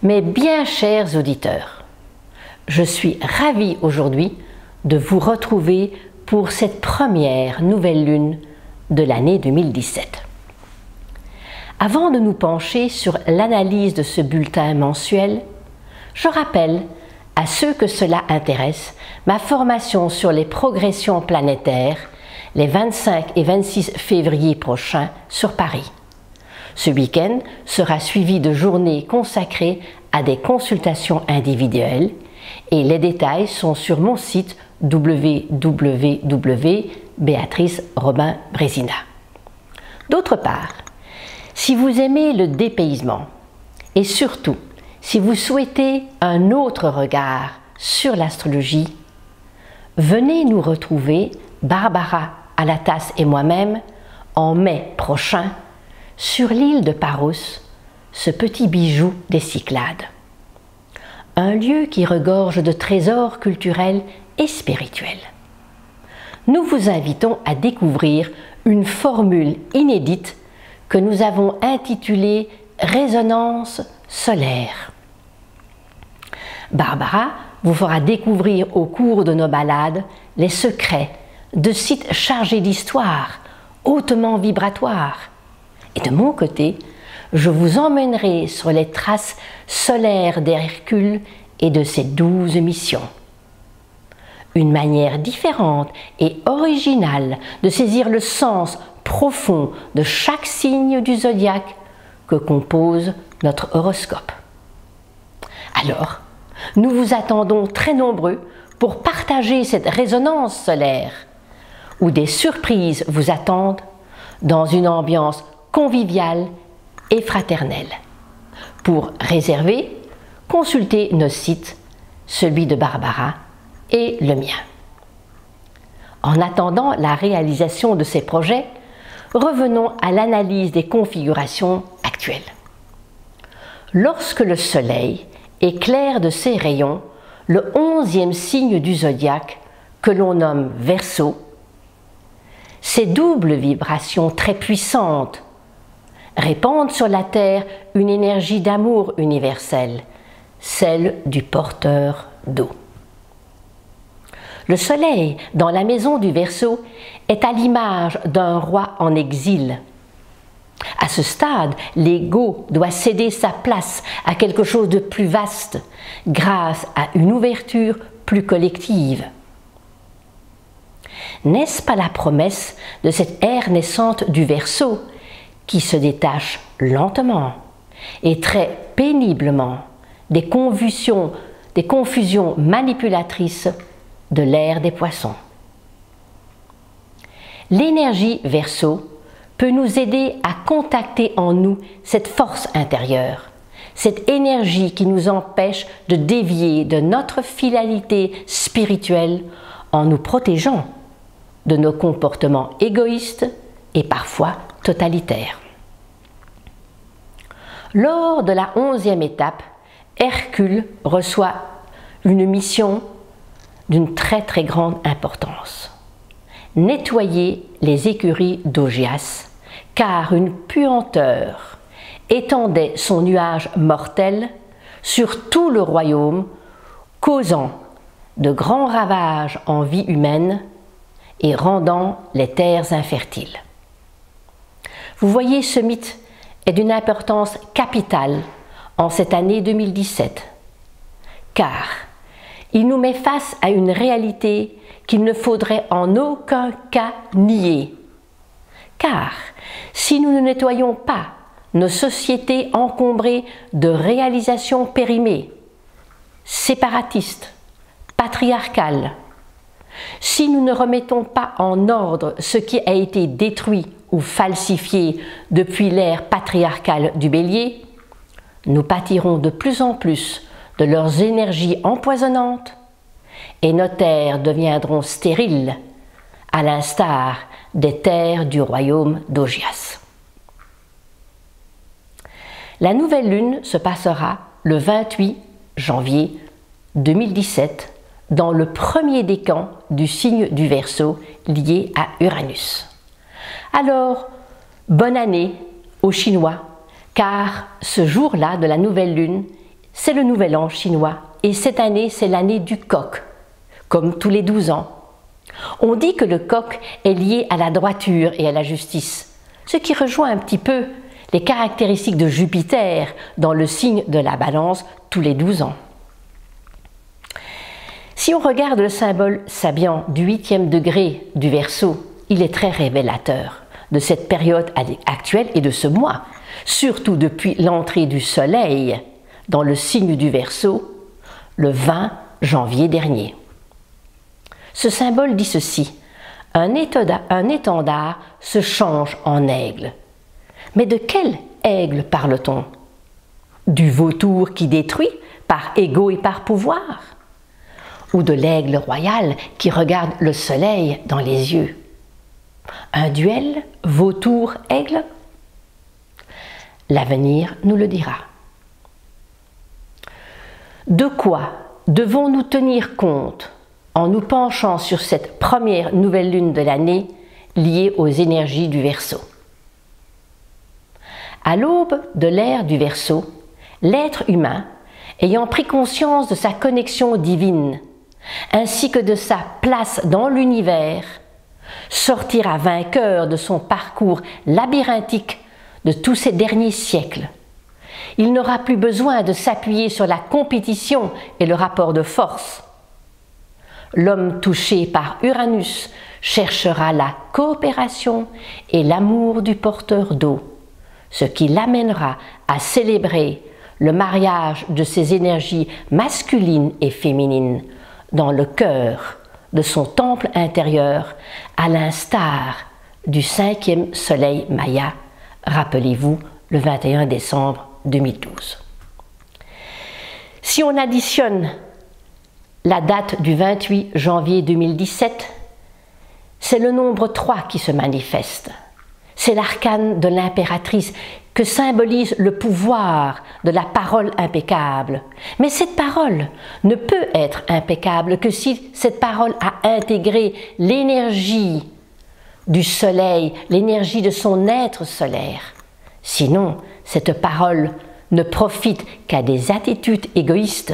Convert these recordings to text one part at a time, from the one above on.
Mes bien chers auditeurs, je suis ravie aujourd'hui de vous retrouver pour cette première nouvelle lune de l'année 2017. Avant de nous pencher sur l'analyse de ce bulletin mensuel, je rappelle à ceux que cela intéresse ma formation sur les progressions planétaires les 25 et 26 février prochains sur Paris. Ce week-end sera suivi de journées consacrées à des consultations individuelles et les détails sont sur mon site www.béatricerobin-brésina. D'autre part, si vous aimez le dépaysement et surtout si vous souhaitez un autre regard sur l'astrologie, venez nous retrouver, Barbara Alatas et moi-même, en mai prochain sur l'île de Paros, ce petit bijou des Cyclades. Un lieu qui regorge de trésors culturels et spirituels. Nous vous invitons à découvrir une formule inédite que nous avons intitulée « Résonance solaire ». Barbara vous fera découvrir au cours de nos balades les secrets de sites chargés d'histoire, hautement vibratoires. Et de mon côté, je vous emmènerai sur les traces solaires d'Hercule et de ses 12 missions. Une manière différente et originale de saisir le sens profond de chaque signe du zodiaque que compose notre horoscope. Alors, nous vous attendons très nombreux pour partager cette résonance solaire où des surprises vous attendent dans une ambiance conviviale et fraternelle. Pour réserver, consultez nos sites, celui de Barbara et le mien. En attendant la réalisation de ces projets, revenons à l'analyse des configurations actuelles. Lorsque le Soleil éclaire de ses rayons le 11e signe du zodiaque que l'on nomme Verseau, ces doubles vibrations très puissantes répandent sur la Terre une énergie d'amour universel, celle du porteur d'eau. Le Soleil, dans la maison du Verseau, est à l'image d'un roi en exil. À ce stade, l'ego doit céder sa place à quelque chose de plus vaste, grâce à une ouverture plus collective. N'est-ce pas la promesse de cette ère naissante du Verseau qui se détache lentement et très péniblement des confusions manipulatrices de l'ère des Poissons? L'énergie Verseau peut nous aider à contacter en nous cette force intérieure, cette énergie qui nous empêche de dévier de notre finalité spirituelle en nous protégeant de nos comportements égoïstes et parfois totalitaires. Lors de la 11e étape, Hercule reçoit une mission d'une très grande importance. Nettoyer les écuries d'Augias, car une puanteur étendait son nuage mortel sur tout le royaume, causant de grands ravages en vie humaine et rendant les terres infertiles. Vous voyez, ce mythe est d'une importance capitale en cette année 2017, car il nous met face à une réalité qu'il ne faudrait en aucun cas nier. Car si nous ne nettoyons pas nos sociétés encombrées de réalisations périmées, séparatistes, patriarcales, si nous ne remettons pas en ordre ce qui a été détruit ou falsifié depuis l'ère patriarcale du Bélier, nous pâtirons de plus en plus de leurs énergies empoisonnantes et nos terres deviendront stériles, à l'instar des terres du royaume d'Augias. La nouvelle lune se passera le 28 janvier 2017 dans le premier décan du signe du Verseau lié à Uranus. Alors, bonne année aux Chinois, car ce jour-là de la nouvelle lune c'est le nouvel an chinois et cette année c'est l'année du coq, comme tous les 12 ans. On dit que le coq est lié à la droiture et à la justice, ce qui rejoint un petit peu les caractéristiques de Jupiter dans le signe de la Balance tous les 12 ans. Si on regarde le symbole sabian du 8e degré du Verseau, il est très révélateur de cette période actuelle et de ce mois, surtout depuis l'entrée du Soleil dans le signe du Verseau, le 20 janvier dernier. Ce symbole dit ceci: un étendard se change en aigle. Mais de quel aigle parle-t-on? Du vautour qui détruit par ego et par pouvoir? Ou de l'aigle royal qui regarde le soleil dans les yeux? Un duel vautour-aigle? L'avenir nous le dira. De quoi devons-nous tenir compte en nous penchant sur cette première nouvelle lune de l'année liée aux énergies du Verseau? À l'aube de l'ère du Verseau, l'être humain, ayant pris conscience de sa connexion divine, ainsi que de sa place dans l'univers, sortira vainqueur de son parcours labyrinthique de tous ces derniers siècles. Il n'aura plus besoin de s'appuyer sur la compétition et le rapport de force. L'homme touché par Uranus cherchera la coopération et l'amour du porteur d'eau, ce qui l'amènera à célébrer le mariage de ses énergies masculines et féminines dans le cœur de son temple intérieur, à l'instar du 5e soleil Maya, rappelez-vous, le 21 décembre 2012. Si on additionne la date du 28 janvier 2017, c'est le nombre 3 qui se manifeste. C'est l'arcane de l'impératrice que symbolise le pouvoir de la parole impeccable. Mais cette parole ne peut être impeccable que si cette parole a intégré l'énergie du soleil, l'énergie de son être solaire. Sinon, cette parole ne profite qu'à des attitudes égoïstes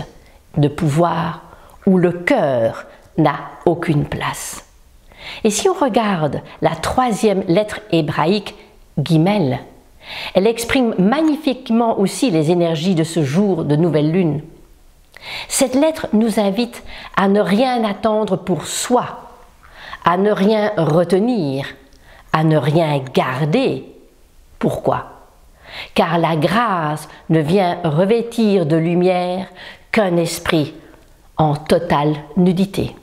de pouvoir où le cœur n'a aucune place. Et si on regarde la 3e lettre hébraïque, Guimel, elle exprime magnifiquement aussi les énergies de ce jour de nouvelle lune. Cette lettre nous invite à ne rien attendre pour soi, à ne rien retenir, à ne rien garder. Pourquoi? Car la grâce ne vient revêtir de lumière qu'un esprit en totale nudité.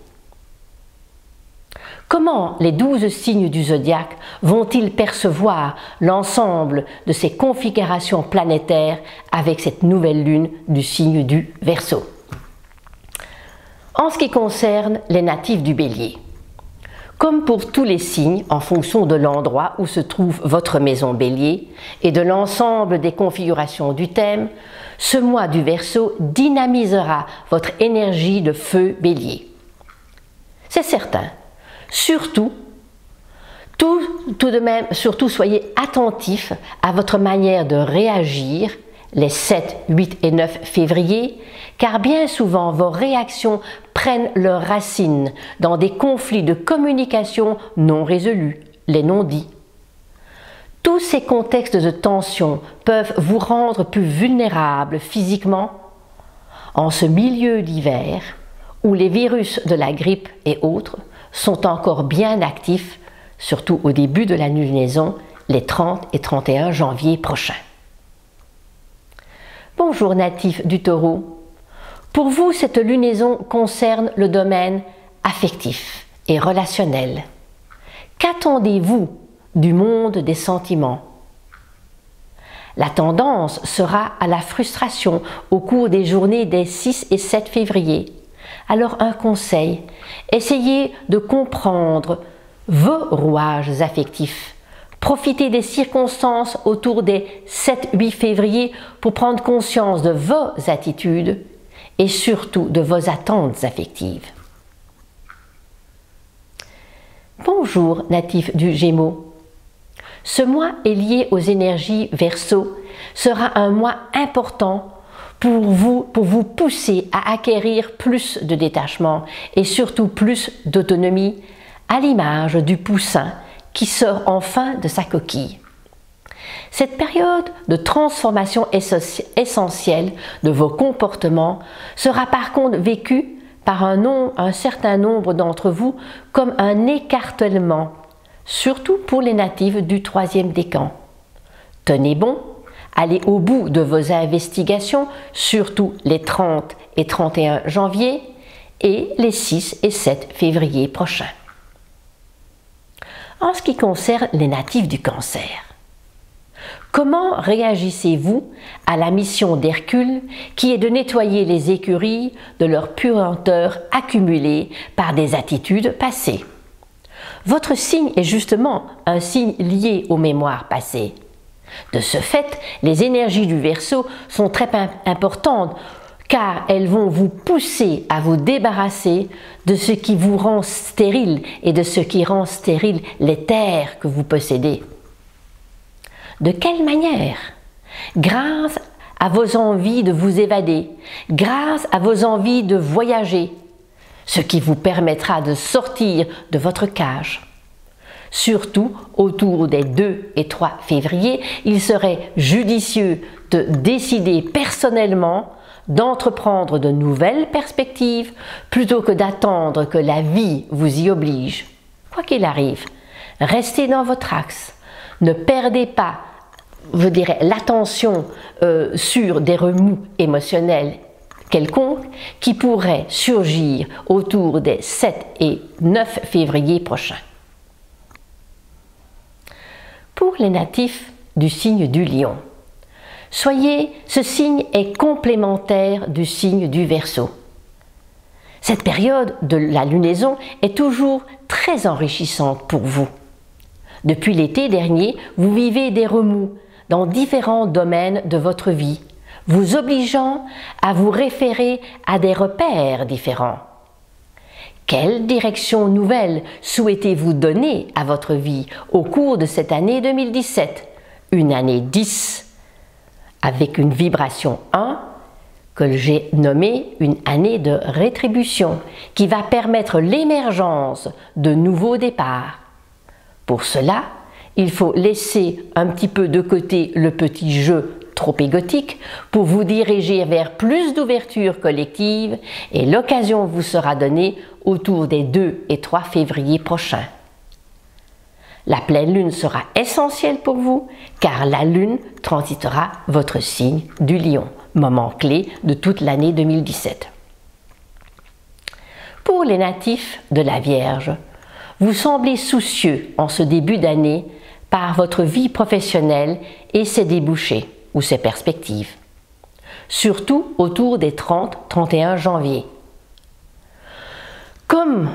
Comment les 12 signes du zodiaque vont-ils percevoir l'ensemble de ces configurations planétaires avec cette nouvelle lune du signe du Verseau? En ce qui concerne les natifs du Bélier, comme pour tous les signes, en fonction de l'endroit où se trouve votre maison Bélier et de l'ensemble des configurations du thème, ce mois du Verseau dynamisera votre énergie de feu Bélier. C'est certain. Surtout soyez attentifs à votre manière de réagir les 7, 8 et 9 février, car bien souvent vos réactions prennent leurs racines dans des conflits de communication non résolus, les non-dits. Tous ces contextes de tension peuvent vous rendre plus vulnérables physiquement en ce milieu d'hiver où les virus de la grippe et autres sont encore bien actifs, surtout au début de la lunaison, les 30 et 31 janvier prochains. Bonjour natifs du Taureau. Pour vous, cette lunaison concerne le domaine affectif et relationnel. Qu'attendez-vous du monde des sentiments? La tendance sera à la frustration au cours des journées des 6 et 7 février. Alors un conseil, essayez de comprendre vos rouages affectifs. Profitez des circonstances autour des 7-8 février pour prendre conscience de vos attitudes et surtout de vos attentes affectives. Bonjour natifs du Gémeaux. Ce mois est lié aux énergies Verseau, sera un mois important pour vous pousser à acquérir plus de détachement et surtout plus d'autonomie, à l'image du poussin qui sort enfin de sa coquille. Cette période de transformation essentielle de vos comportements sera par contre vécue par un certain nombre d'entre vous comme un écartèlement, surtout pour les natifs du 3e décan. Tenez bon, allez au bout de vos investigations, surtout les 30 et 31 janvier et les 6 et 7 février prochains. En ce qui concerne les natifs du Cancer, comment réagissez-vous à la mission d'Hercule qui est de nettoyer les écuries de leur puanteur accumulée par des attitudes passées? Votre signe est justement un signe lié aux mémoires passées. De ce fait, les énergies du Verseau sont très importantes car elles vont vous pousser à vous débarrasser de ce qui vous rend stérile et de ce qui rend stérile les terres que vous possédez. De quelle manière? Grâce à vos envies de vous évader, grâce à vos envies de voyager, ce qui vous permettra de sortir de votre cage. Surtout autour des 2 et 3 février, il serait judicieux de décider personnellement d'entreprendre de nouvelles perspectives plutôt que d'attendre que la vie vous y oblige. Quoi qu'il arrive, restez dans votre axe. Ne perdez pas, je dirais, l'attention sur des remous émotionnels quelconques qui pourraient surgir autour des 7 et 9 février prochains. Pour les natifs du signe du Lion, ce signe est complémentaire du signe du Verseau. Cette période de la lunaison est toujours très enrichissante pour vous. Depuis l'été dernier, vous vivez des remous dans différents domaines de votre vie, vous obligeant à vous référer à des repères différents. Quelle direction nouvelle souhaitez-vous donner à votre vie au cours de cette année 2017? Une année 10 avec une vibration 1 que j'ai nommée une année de rétribution qui va permettre l'émergence de nouveaux départs. Pour cela, il faut laisser un petit peu de côté le petit jeu trop égotique pour vous diriger vers plus d'ouverture collective et l'occasion vous sera donnée autour des 2 et 3 février prochains. La pleine lune sera essentielle pour vous car la lune transitera votre signe du Lion, moment clé de toute l'année 2017. Pour les natifs de la Vierge, vous semblez soucieux en ce début d'année par votre vie professionnelle et ses débouchés ou ses perspectives, surtout autour des 30-31 janvier. Comme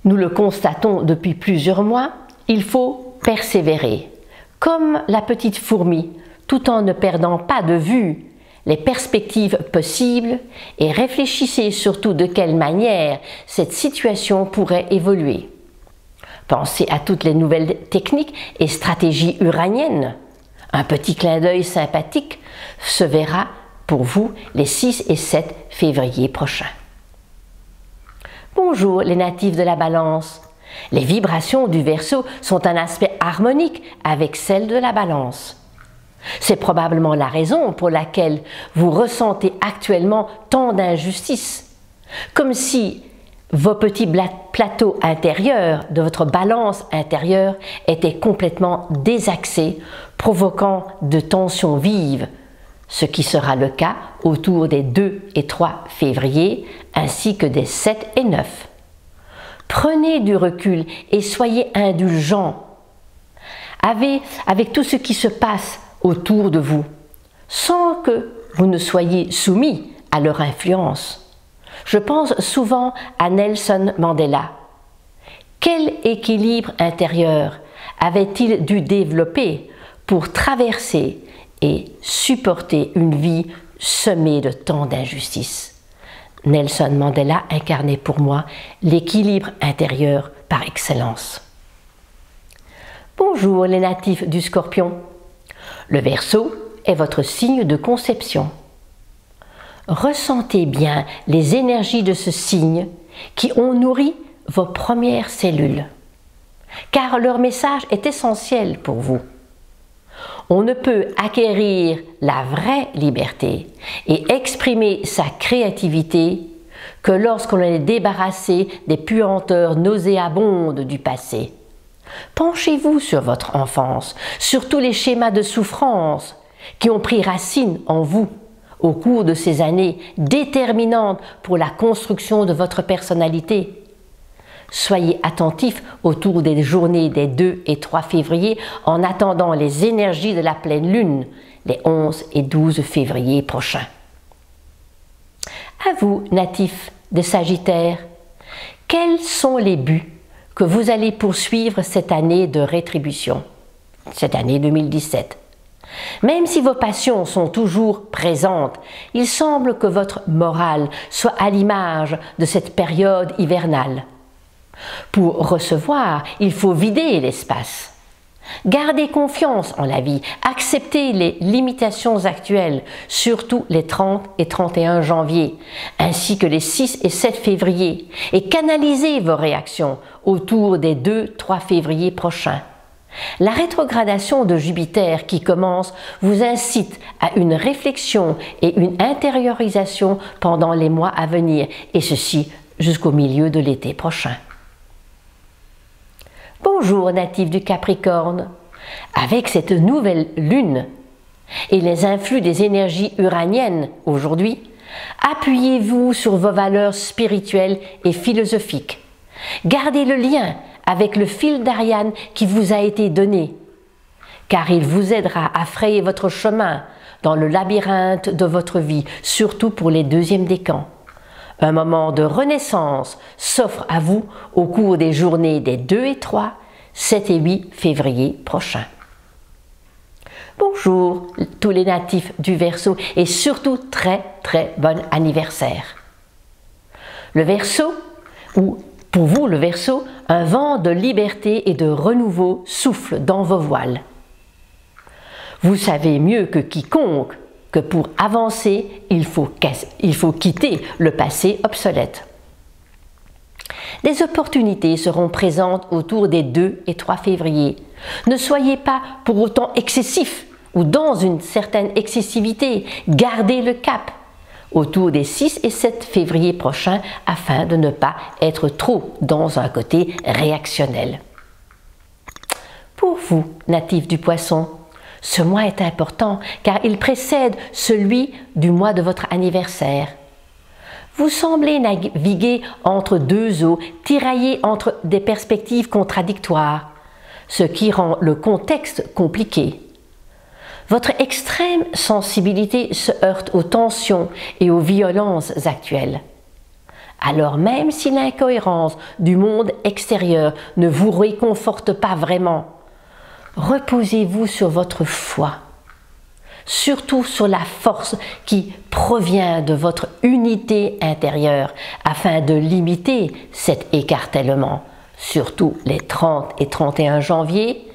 nous le constatons depuis plusieurs mois, il faut persévérer, comme la petite fourmi, tout en ne perdant pas de vue les perspectives possibles et réfléchissez surtout de quelle manière cette situation pourrait évoluer. Pensez à toutes les nouvelles techniques et stratégies uraniennes. Un petit clin d'œil sympathique se verra pour vous les 6 et 7 février prochains. Bonjour les natifs de la Balance. Les vibrations du Verseau sont un aspect harmonique avec celles de la Balance. C'est probablement la raison pour laquelle vous ressentez actuellement tant d'injustice, comme si vos petits plateaux intérieurs de votre balance intérieure étaient complètement désaxés, provoquant de tensions vives, ce qui sera le cas autour des 2 et 3 février, ainsi que des 7 et 9. Prenez du recul et soyez indulgents avec tout ce qui se passe autour de vous, sans que vous ne soyez soumis à leur influence. Je pense souvent à Nelson Mandela. Quel équilibre intérieur avait-il dû développer pour traverser et supporter une vie semée de tant d'injustices? Nelson Mandela incarnait pour moi l'équilibre intérieur par excellence. Bonjour les natifs du Scorpion. Le Verseau est votre signe de conception. ressentez bien les énergies de ce signe qui ont nourri vos premières cellules, car leur message est essentiel pour vous. On ne peut acquérir la vraie liberté et exprimer sa créativité que lorsqu'on est débarrassé des puanteurs nauséabondes du passé. Penchez-vous sur votre enfance, sur tous les schémas de souffrance qui ont pris racine en vous au cours de ces années déterminantes pour la construction de votre personnalité. Soyez attentifs autour des journées des 2 et 3 février en attendant les énergies de la pleine lune, les 11 et 12 février prochains. À vous, natifs de Sagittaire, quels sont les buts que vous allez poursuivre cette année de rétribution, cette année 2017? Même si vos passions sont toujours présentes, il semble que votre morale soit à l'image de cette période hivernale. Pour recevoir, il faut vider l'espace. Gardez confiance en la vie, acceptez les limitations actuelles, surtout les 30 et 31 janvier, ainsi que les 6 et 7 février, et canalisez vos réactions autour des 2-3 février prochains. La rétrogradation de Jupiter qui commence vous incite à une réflexion et une intériorisation pendant les mois à venir, et ceci jusqu'au milieu de l'été prochain. Bonjour natifs du Capricorne, avec cette nouvelle lune et les influx des énergies uraniennes aujourd'hui, appuyez-vous sur vos valeurs spirituelles et philosophiques. Gardez le lien avec le fil d'Ariane qui vous a été donné, car il vous aidera à frayer votre chemin dans le labyrinthe de votre vie, surtout pour les 2e décans. Un moment de renaissance s'offre à vous au cours des journées des 2 et 3, 7 et 8 février prochains. Bonjour tous les natifs du Verseau et surtout très bon anniversaire. Le Verseau, ou pour vous le Verseau, un vent de liberté et de renouveau souffle dans vos voiles. Vous savez mieux que quiconque que pour avancer, il faut quitter le passé obsolète. Des opportunités seront présentes autour des 2 et 3 février. Ne soyez pas pour autant excessifs ou dans une certaine excessivité. Gardez le cap autour des 6 et 7 février prochains afin de ne pas être trop dans un côté réactionnel. Pour vous, natifs du Poisson, ce mois est important car il précède celui du mois de votre anniversaire. Vous semblez naviguer entre 2 eaux, tiraillés entre des perspectives contradictoires, ce qui rend le contexte compliqué. Votre extrême sensibilité se heurte aux tensions et aux violences actuelles. Alors même si l'incohérence du monde extérieur ne vous réconforte pas vraiment, reposez-vous sur votre foi, surtout sur la force qui provient de votre unité intérieure afin de limiter cet écartèlement, surtout les 30 et 31 janvier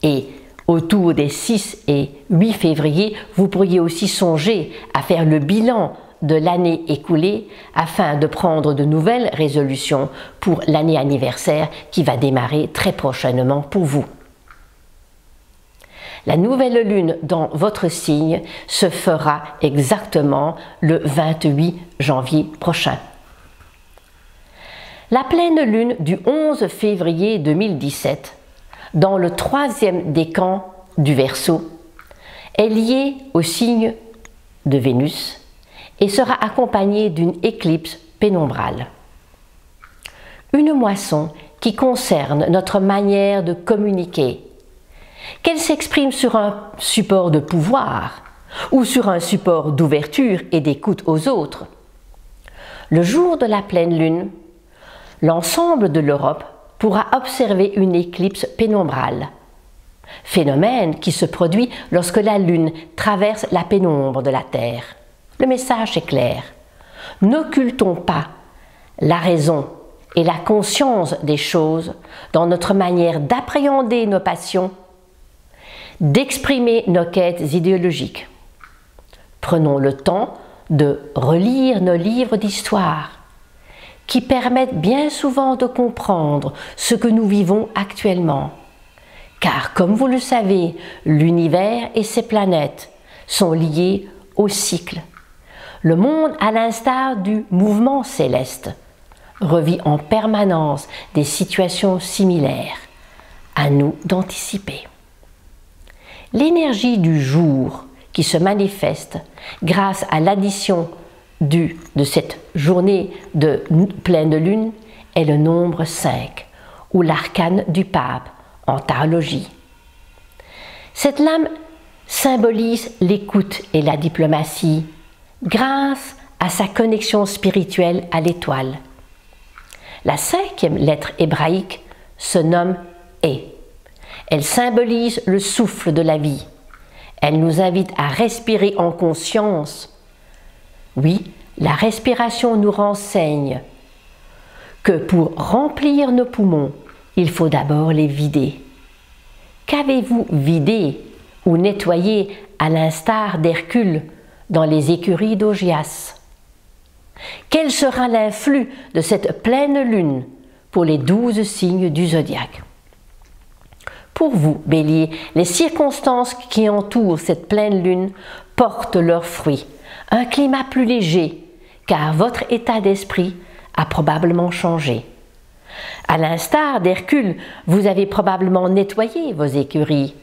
et autour des 6 et 8 février, vous pourriez aussi songer à faire le bilan de l'année écoulée afin de prendre de nouvelles résolutions pour l'année anniversaire qui va démarrer très prochainement pour vous. La nouvelle lune dans votre signe se fera exactement le 28 janvier prochain. La pleine lune du 11 février 2017, dans le 3e décan du Verseau, est liée au signe de Vénus et sera accompagnée d'une éclipse pénombrale. Une moisson qui concerne notre manière de communiquer, qu'elle s'exprime sur un support de pouvoir ou sur un support d'ouverture et d'écoute aux autres. Le jour de la pleine lune, l'ensemble de l'Europe pourra observer une éclipse pénombrale, phénomène qui se produit lorsque la lune traverse la pénombre de la Terre. Le message est clair. N'occultons pas la raison et la conscience des choses dans notre manière d'appréhender nos passions, d'exprimer nos quêtes idéologiques. Prenons le temps de relire nos livres d'histoire, qui permettent bien souvent de comprendre ce que nous vivons actuellement. Car comme vous le savez, l'univers et ses planètes sont liés au cycle. Le monde, à l'instar du mouvement céleste, revit en permanence des situations similaires. À nous d'anticiper. L'énergie du jour qui se manifeste grâce à l'addition de cette journée de pleine lune est le nombre 5, ou l'arcane du pape en tarologie. Cette lame symbolise l'écoute et la diplomatie grâce à sa connexion spirituelle à l'étoile. La 5e lettre hébraïque se nomme Et. Elle symbolise le souffle de la vie. Elle nous invite à respirer en conscience. Oui, la respiration nous renseigne que pour remplir nos poumons, il faut d'abord les vider. Qu'avez-vous vidé ou nettoyé à l'instar d'Hercule dans les écuries d'Augias? Quel sera l'influx de cette pleine lune pour les 12 signes du zodiaque? Pour vous, Bélier, les circonstances qui entourent cette pleine lune portent leurs fruits. Un climat plus léger, car votre état d'esprit a probablement changé. À l'instar d'Hercule, vous avez probablement nettoyé vos écuries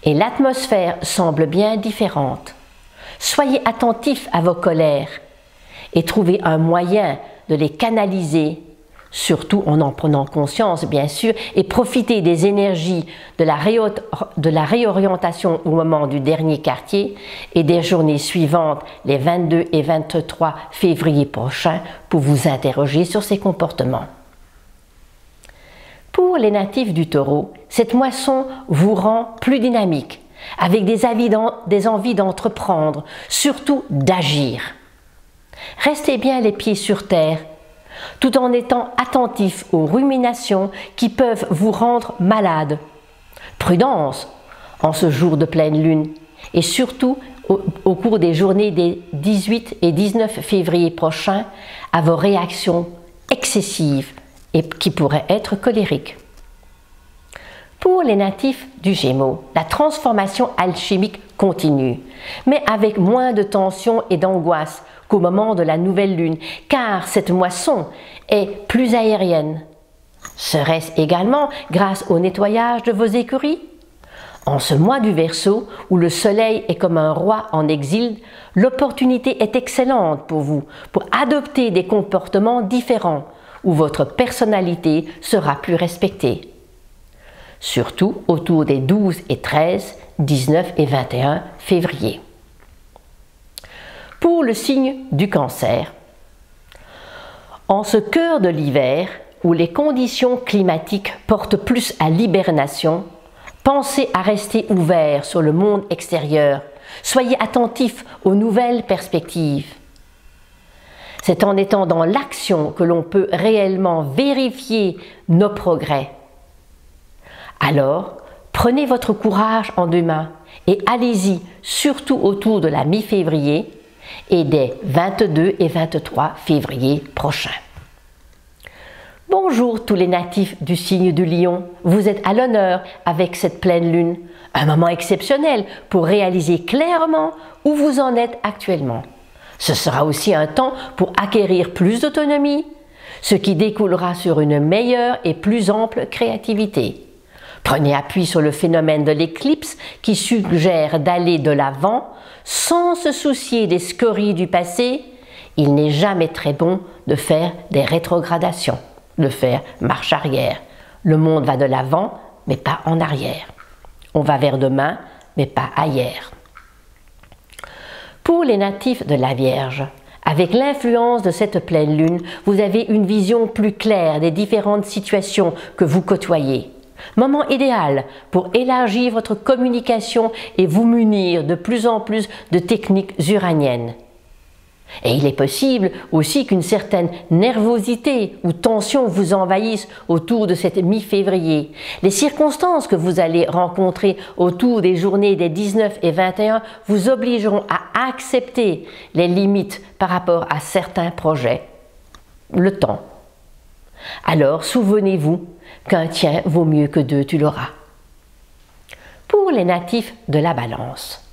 et l'atmosphère semble bien différente. Soyez attentifs à vos colères et trouvez un moyen de les canaliser, surtout en prenant conscience, bien sûr, et profitez des énergies de la réorientation au moment du dernier quartier et des journées suivantes, les 22 et 23 février prochains, pour vous interroger sur ces comportements. Pour les natifs du Taureau, cette moisson vous rend plus dynamique, avec des envies d'entreprendre, surtout d'agir. Restez bien les pieds sur terre, tout en étant attentif aux ruminations qui peuvent vous rendre malade. Prudence en ce jour de pleine lune et surtout au cours des journées des 18 et 19 février prochains à vos réactions excessives et qui pourraient être colériques. Pour les natifs du Gémeaux, la transformation alchimique continue, mais avec moins de tension et d'angoisse qu'au moment de la nouvelle lune, car cette moisson est plus aérienne. Serait-ce également grâce au nettoyage de vos écuries? En ce mois du Verseau, où le soleil est comme un roi en exil, l'opportunité est excellente pour vous, pour adopter des comportements différents, où votre personnalité sera plus respectée. Surtout autour des 12 et 13, 19 et 21 février. Pour le signe du Cancer, en ce cœur de l'hiver, où les conditions climatiques portent plus à l'hibernation, pensez à rester ouvert sur le monde extérieur. Soyez attentif aux nouvelles perspectives. C'est en étant dans l'action que l'on peut réellement vérifier nos progrès. Alors, prenez votre courage en deux mains et allez-y, surtout autour de la mi-février et des 22 et 23 février prochains. Bonjour tous les natifs du signe du Lion, vous êtes à l'honneur avec cette pleine lune, un moment exceptionnel pour réaliser clairement où vous en êtes actuellement. Ce sera aussi un temps pour acquérir plus d'autonomie, ce qui découlera sur une meilleure et plus ample créativité. Prenez appui sur le phénomène de l'éclipse qui suggère d'aller de l'avant sans se soucier des scories du passé. Il n'est jamais très bon de faire des rétrogradations, de faire marche arrière. Le monde va de l'avant, mais pas en arrière. On va vers demain, mais pas ailleurs. Pour les natifs de la Vierge, avec l'influence de cette pleine lune, vous avez une vision plus claire des différentes situations que vous côtoyez. Moment idéal pour élargir votre communication et vous munir de plus en plus de techniques uraniennes. Et il est possible aussi qu'une certaine nervosité ou tension vous envahisse autour de cette mi-février. Les circonstances que vous allez rencontrer autour des journées des 19 et 21 vous obligeront à accepter les limites par rapport à certains projets. Le temps. Alors souvenez-vous qu'un tien vaut mieux que deux, tu l'auras. Pour les natifs de la Balance,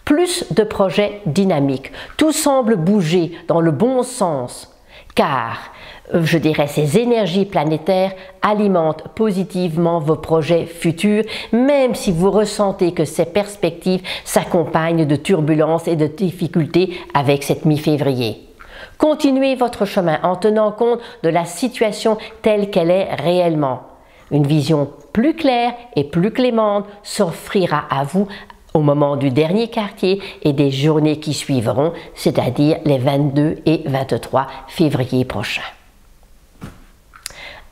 plus de projets dynamiques, tout semble bouger dans le bon sens, car, je dirais, ces énergies planétaires alimentent positivement vos projets futurs, même si vous ressentez que ces perspectives s'accompagnent de turbulences et de difficultés avec cette mi-février. Continuez votre chemin en tenant compte de la situation telle qu'elle est réellement. Une vision plus claire et plus clémente s'offrira à vous au moment du dernier quartier et des journées qui suivront, c'est-à-dire les 22 et 23 février prochains.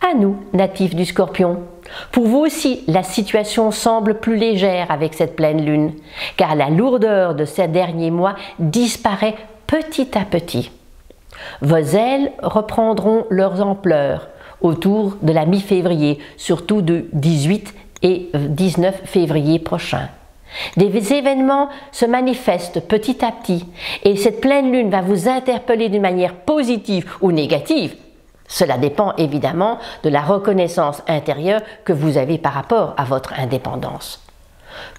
À nous, natifs du Scorpion, pour vous aussi, la situation semble plus légère avec cette pleine lune, car la lourdeur de ces derniers mois disparaît petit à petit. Vos ailes reprendront leur ampleur autour de la mi-février, surtout de 18 et 19 février prochains. Des événements se manifestent petit à petit et cette pleine lune va vous interpeller d'une manière positive ou négative. Cela dépend évidemment de la reconnaissance intérieure que vous avez par rapport à votre indépendance.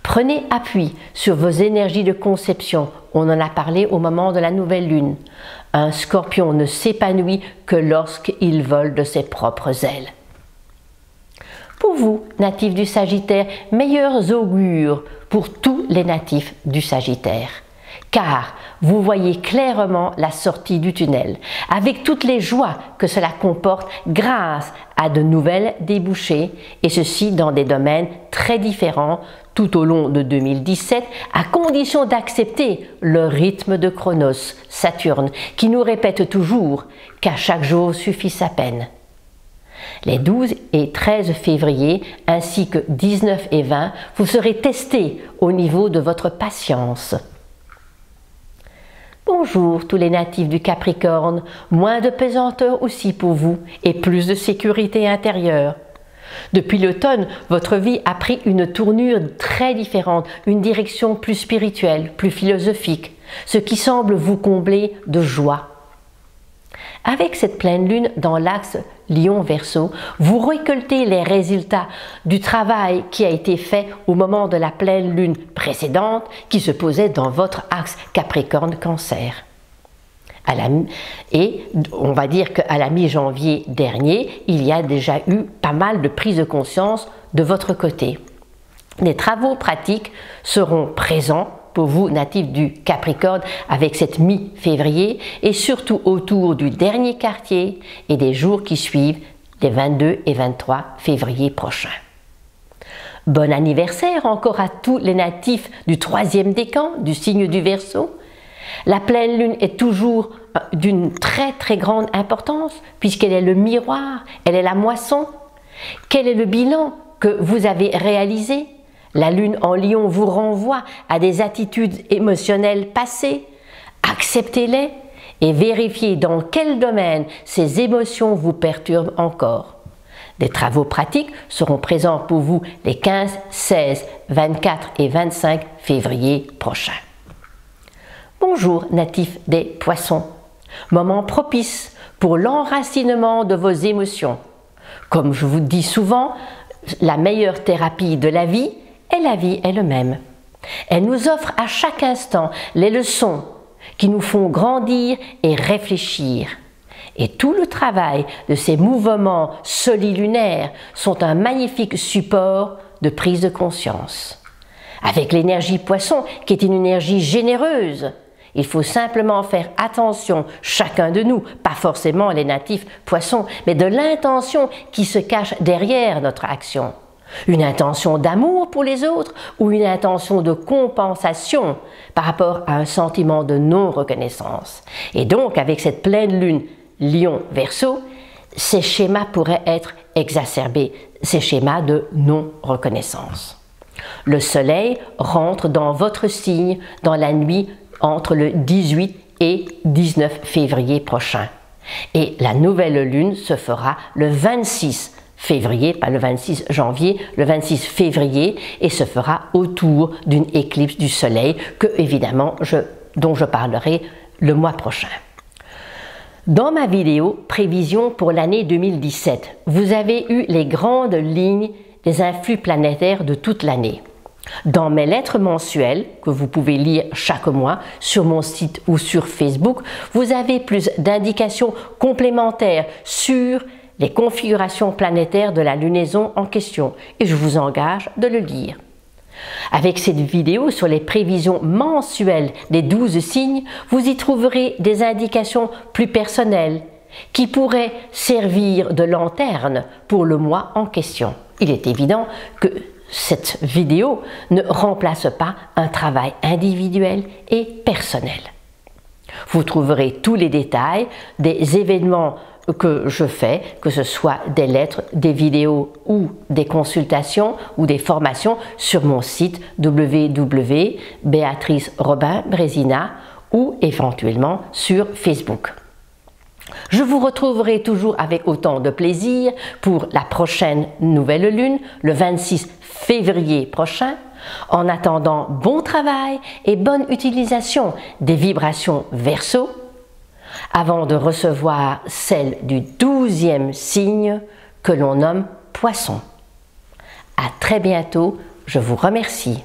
Prenez appui sur vos énergies de conception, on en a parlé au moment de la nouvelle lune. Un Scorpion ne s'épanouit que lorsqu'il vole de ses propres ailes. Pour vous, natifs du Sagittaire, meilleurs augures pour tous les natifs du Sagittaire. Car vous voyez clairement la sortie du tunnel, avec toutes les joies que cela comporte grâce à de nouvelles débouchés, et ceci dans des domaines très différents tout au long de 2017, à condition d'accepter le rythme de Chronos, Saturne, qui nous répète toujours qu'à chaque jour suffit sa peine. Les 12 et 13 février, ainsi que 19 et 20, vous serez testés au niveau de votre patience. Bonjour tous les natifs du Capricorne, moins de pesanteur aussi pour vous et plus de sécurité intérieure. Depuis l'automne, votre vie a pris une tournure très différente, une direction plus spirituelle, plus philosophique, ce qui semble vous combler de joie. Avec cette pleine lune dans l'axe Lion-Verseau, vous récoltez les résultats du travail qui a été fait au moment de la pleine lune précédente qui se posait dans votre axe Capricorne-Cancer. Et on va dire qu'à la mi-janvier dernier, il y a déjà eu pas mal de prise de conscience de votre côté. Les travaux pratiques seront présents pour vous, natifs du Capricorne, avec cette mi-février et surtout autour du dernier quartier et des jours qui suivent, les 22 et 23 février prochains. Bon anniversaire encore à tous les natifs du troisième décan, du signe du Verseau. La pleine lune est toujours d'une très grande importance puisqu'elle est le miroir, elle est la moisson. Quel est le bilan que vous avez réalisé? La lune en Lion vous renvoie à des attitudes émotionnelles passées. Acceptez-les et vérifiez dans quel domaine ces émotions vous perturbent encore. Des travaux pratiques seront présents pour vous les 15, 16, 24 et 25 février prochains. Bonjour natifs des Poissons, moment propice pour l'enracinement de vos émotions. Comme je vous dis souvent, la meilleure thérapie de la vie est la vie elle-même. Elle nous offre à chaque instant les leçons qui nous font grandir et réfléchir. Et tout le travail de ces mouvements solilunaires sont un magnifique support de prise de conscience. Avec l'énergie Poisson, qui est une énergie généreuse, il faut simplement faire attention, chacun de nous, pas forcément les natifs Poissons, mais de l'intention qui se cache derrière notre action. Une intention d'amour pour les autres ou une intention de compensation par rapport à un sentiment de non-reconnaissance. Et donc, avec cette pleine lune Lion-Verseau, ces schémas pourraient être exacerbés, ces schémas de non-reconnaissance. Le soleil rentre dans votre signe dans la nuit entre le 18 et 19 février prochain. Et la nouvelle lune se fera le 26 février, pas le 26 janvier, le 26 février, et se fera autour d'une éclipse du soleil dont je parlerai le mois prochain. Dans ma vidéo prévision pour l'année 2017, vous avez eu les grandes lignes des influx planétaires de toute l'année. Dans mes lettres mensuelles, que vous pouvez lire chaque mois sur mon site ou sur Facebook, vous avez plus d'indications complémentaires sur les configurations planétaires de la lunaison en question, et je vous engage de le lire. Avec cette vidéo sur les prévisions mensuelles des 12 signes, vous y trouverez des indications plus personnelles qui pourraient servir de lanterne pour le mois en question. Il est évident que cette vidéo ne remplace pas un travail individuel et personnel. Vous trouverez tous les détails des événements que je fais, que ce soit des lettres, des vidéos ou des consultations ou des formations sur mon site www.béatricerobinbrezina ou éventuellement sur Facebook. Je vous retrouverai toujours avec autant de plaisir pour la prochaine nouvelle lune, le 26 février prochain. En attendant, bon travail et bonne utilisation des vibrations Verseau, avant de recevoir celle du 12e signe que l'on nomme Poisson. À très bientôt, je vous remercie.